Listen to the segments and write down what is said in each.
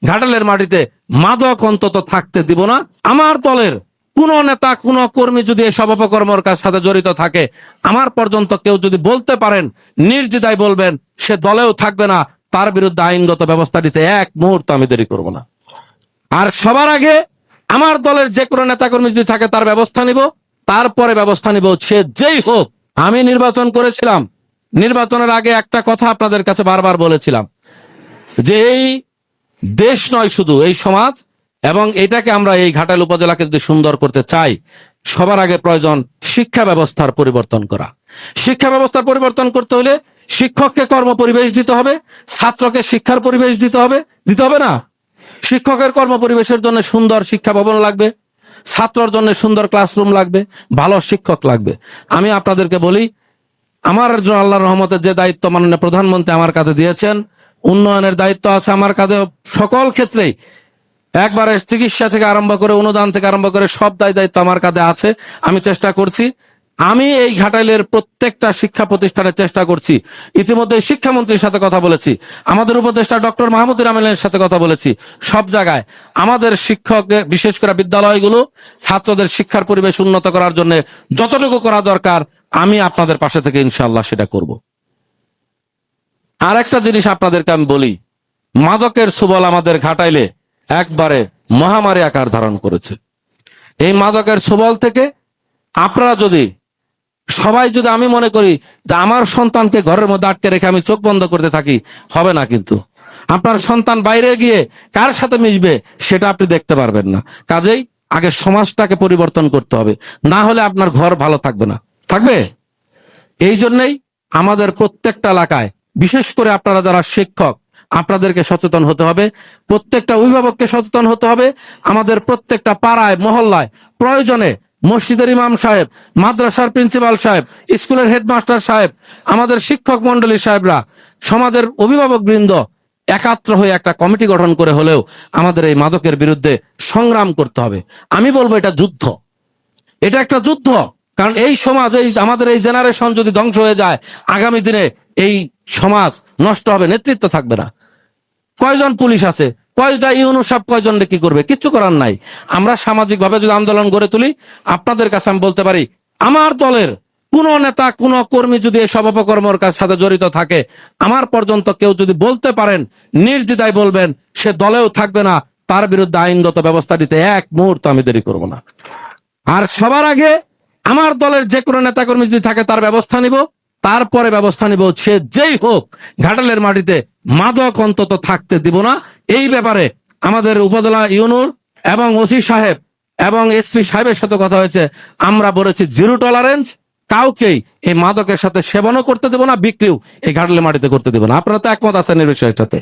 ঘাটালের মাটিতে মাদক অন্তত থাকতে দিব না। আমার দলের কোন নেতা কোন কর্মী যদি এসব অপকর্মের সাথে জড়িত থাকে, আমার পর্যন্ত কেউ যদি বলতে পারেন, নির্দ্বিধায় বলবেন, সে দলেও থাকবে না, তার বিরুদ্ধে আইনগত ব্যবস্থা নিতে এক মুহূর্ত আমি দেরি করব না। আর সবার আগে আমার দলের যে কোনো নেতাকর্মী যদি থাকে তার ব্যবস্থা নিব, তারপরে ব্যবস্থা নিব সে যেই হোক। আমি নির্বাচন করেছিলাম, নির্বাচনের আগে একটা কথা আপনাদের কাছে বারবার বলেছিলাম যে এই দেশ নয়, শুধু এই সমাজ এবং এটাকে আমরা এই ঘাটাল উপজেলাকে যদি সুন্দর করতে চাই, সবার আগে প্রয়োজন শিক্ষা ব্যবস্থার পরিবর্তন করা। শিক্ষা ব্যবস্থার পরিবর্তন করতে হলে শিক্ষককে কর্ম পরিবেশ দিতে হবে, ছাত্রকে শিক্ষার পরিবেশ দিতে হবে না? শিক্ষকের কর্ম পরিবেশের জন্য সুন্দর শিক্ষা ভবন লাগবে, ছাত্রর জন্য সুন্দর ক্লাসরুম লাগবে, ভালো শিক্ষক লাগবে। আমি আপনাদেরকে বলি, আমার জন্য আল্লাহর রহমতে যে দায়িত্ব মাননীয় প্রধানমন্ত্রী আমার কাছে দিয়েছেন, উন্নয়নের দায়িত্ব আছে আমার কাছে সকল ক্ষেত্রেই, একবারে চিকিৎসা থেকে আরম্ভ করে অনুদান থেকে আরম্ভ করে সব দায়িত্ব আমার কাছে আছে। আমি চেষ্টা করছি, আমি এই ঘাটাইলের প্রত্যেকটা শিক্ষা প্রতিষ্ঠানে চেষ্টা করছি। ইতিমধ্যে শিক্ষামন্ত্রীর সাথে কথা বলেছি, আমাদের উপদেষ্টা ডক্টর মাহমুদুর রহমানের সাথে কথা বলেছি। সব জায়গায় আমাদের শিক্ষকদের, বিশেষ করে বিদ্যালয়গুলো, ছাত্রদের শিক্ষার পরিবেশ উন্নত করার জন্য যতটুকু করা দরকার আমি আপনাদের পাশে থেকে ইনশাআল্লাহ সেটা করব। আর একটা জিনিস আপনাদেরকে আমি বলি, মাদকের সুবল আমাদের ঘাটাইলে একবারে মহামারী আকার ধারণ করেছে। এই মাদকের সুবল থেকে আপনারা যদি সবাই যদি, আমি মনে করি যে আমার সন্তানকে ঘরের মধ্যে আটকে রেখে আমি চোখ বন্ধ করতে থাকি, হবে না। কিন্তু আপনার সন্তান বাইরে গিয়ে কার সাথে মিশবে সেটা আপনি দেখতে পারবেন না। কাজেই আগে সমাজটাকে পরিবর্তন করতে হবে, না হলে আপনার ঘর ভালো থাকবে না। থাকবে? এই জন্যই আমাদের প্রত্যেকটা এলাকায়, বিশেষ করে আপনারা যারা শিক্ষক, আপনাদেরকে সচেতন হতে হবে, প্রত্যেকটা অভিভাবককে সচেতন হতে হবে। আমাদের প্রত্যেকটা পাড়ায় মহল্লায় প্রয়োজনে মসজিদের ইমাম সাহেব, মাদ্রাসার প্রিন্সিপাল সাহেব, স্কুলের হেডমাস্টার সাহেব, আমাদের শিক্ষক মন্ডলী সাহেবরা, সমাজের অভিভাবক বৃন্দ একাত্র হয়ে একটা কমিটি গঠন করে হলেও আমাদের এই মাদকের বিরুদ্ধে সংগ্রাম করতে হবে। আমি বলবো এটা যুদ্ধ, এটা একটা যুদ্ধ। কারণ এই সমাজ, এই আমাদের এই জেনারেশন যদি ধ্বংস হয়ে যায়, আগামী দিনে এই সমাজ নষ্ট হবে, নেতৃত্ব থাকবে না। কয়জন পুলিশ আছে, কয়টা ইউনুস সাহেব কয়জন কি করবে? কিচ্ছু করার নাই। আমরা সামাজিক ভাবে যদি আন্দোলন গড়ে তুলি, আপনাদের কাছে আমি বলতে পারি, আমার দলের কোন নেতা কোন কর্মী যদি এসব অপকর্মের সাথে জড়িত থাকে, আমার পর্যন্ত কেউ যদি বলতে পারেন, নির্দ্বিধায় বলবেন, সে দলেও থাকবে না, তার বিরুদ্ধে আইনগত ব্যবস্থা নিতে এক মুহূর্ত আমি দেরি করব না। আর সবার আগে আমার দলের যে কোনো নেতাকর্মী যদি থাকে তার ব্যবস্থা নিব, তারপরে ব্যবস্থা নিব সে যেই হোক। ঘাটালের মাটিতে মাদক অন্তত থাকতে দিব না। এই ব্যাপারে আমাদের উপজেলা ইউনুর এবং ওসি সাহেব এবং এসপি সাহেবের সাথে কথা হয়েছে। আমরা বলেছি জিরো টলারেন্স, কাউকেই এই মাদকের সাথে সেবনও করতে দেব না, বিক্রিও এই ঘাটালের মাটিতে করতে দেব না। আপনারা তো একমত আছেন এই বিষয়ের সাথে?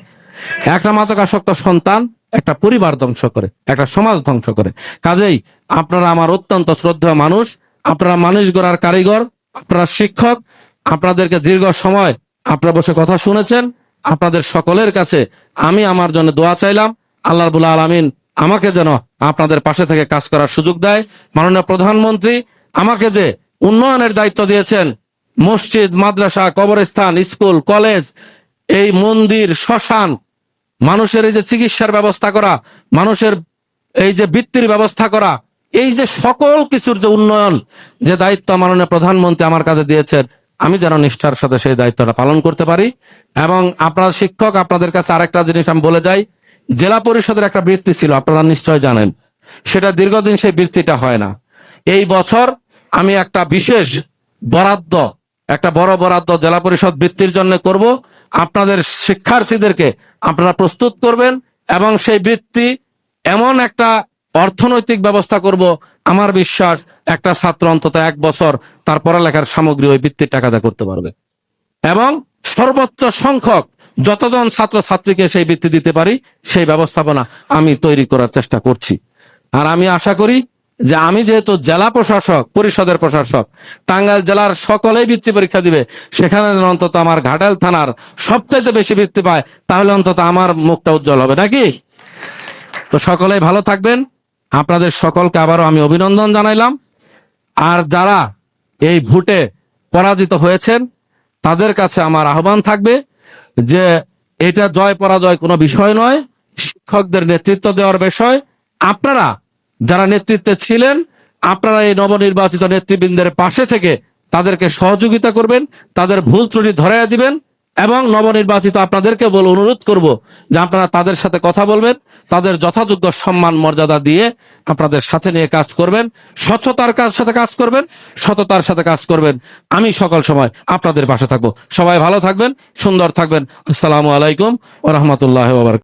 একটা মাদকাসক্ত সন্তান একটা পরিবার ধ্বংস করে, একটা সমাজ ধ্বংস করে। কাজেই আপনারা আমার অত্যন্ত শ্রদ্ধেয় মানুষ, আপনারা মানুষ গড়ার কারিগর, আপনারা শিক্ষক, আপনাদেরকে দীর্ঘ সময় আপনারা বসে কথা শুনেছেন। আপনাদের সকলের কাছে আমি আমার জন্য দোয়া চাইলাম, আল্লাহ রাব্বুল আলামিন আমাকে যেন আপনাদের পাশে থেকে কাজ করার সুযোগ দেয়। মাননীয় প্রধানমন্ত্রী আমাকে যে উন্নয়নের দায়িত্ব দিয়েছেন, মসজিদ, মাদ্রাসা, কবরস্থান, স্কুল, কলেজ, এই মন্দির, শ্মশান, মানুষের এই যে চিকিৎসার ব্যবস্থা করা, মানুষের এই যে বৃত্তির ব্যবস্থা করা, এই যে সকল কিছুর যে উন্নয়ন, যে দায়িত্ব মাননীয় প্রধানমন্ত্রী আমার কাছে দিয়েছেন, আমি যেন নিষ্ঠার সাথে সেই দায়িত্বটা পালন করতে পারি। এবং আপনারা শিক্ষক, আপনাদের কাছে আরেকটা জিনিস আমি বলে যাই, জেলা পরিষদের একটা বৃত্তি ছিল, আপনারা নিশ্চয় জানেন, সেটা দীর্ঘদিন সেই বৃত্তিটা হয় না। এই বছর আমি একটা বিশেষ বরাদ্দ, একটা বড় বরাদ্দ জেলা পরিষদ বৃত্তির জন্য করব। আপনাদের শিক্ষার্থীদেরকে আপনারা প্রস্তুত করবেন এবং সেই বৃত্তি এমন একটা অর্থনৈতিক ব্যবস্থা করব, আমার বিশ্বাস একটা ছাত্র অন্তত 1 বছর তার পড়ালেখার সামগ্রী ওই বৃত্তির টাকাতে করতে পারবে। এবং সর্বোচ্চ সংখ্যক যতজন ছাত্র ছাত্রীকে সেই বৃত্তি দিতে পারি, সেই ব্যবস্থাপনা আমি তৈরি করার চেষ্টা করছি। আর আমি আশা করি যে আমি যেহেতু জেলা প্রশাসক, পরিষদের প্রশাসক, টাঙ্গাইল জেলার সকলেই বৃত্তি পরীক্ষা দিবে, সেখানে অন্তত আমার ঘাটাইল থানার সবচাইতে বেশি বৃত্তি পায়, তাহলে অন্তত আমার মুখটা উজ্জ্বল হবে, নাকি? তো সকলেই ভালো থাকবেন। আপনাদের সকলকে আবারও আমি অভিনন্দন জানাইলাম। আর যারা এই ভোটে পরাজিত হয়েছেন তাদের কাছে আমার আহ্বান থাকবে যে এটা জয় পরাজয় কোনো বিষয় নয়, শিক্ষকদের নেতৃত্ব দেওয়ার বিষয় আপনারা যারা নেতৃত্বে ছিলেন, আপনারা এই নবনির্বাচিত নেতৃবৃন্দের পাশে থেকে তাদেরকে সহযোগিতা করবেন, তাদের ভুল ত্রুটি ধরাইয়া দিবেন এবং নবনির্বাচিত আপনাদেরকে বলে অনুরোধ করব যে আপনারা তাদের সাথে কথা বলবেন, তাদের যথাযোগ্য সম্মান মর্যাদা দিয়ে আপনাদের সাথে নিয়ে কাজ করবেন, স্বচ্ছতার সাথে কাজ করবেন, সততার সাথে কাজ করবেন। আমি সকল সময় আপনাদের পাশে থাকবো। সবাই ভালো থাকবেন, সুন্দর থাকবেন। আসসালামু আলাইকুম ওয়া রাহমাতুল্লাহি ওয়া বারাকাতুহু।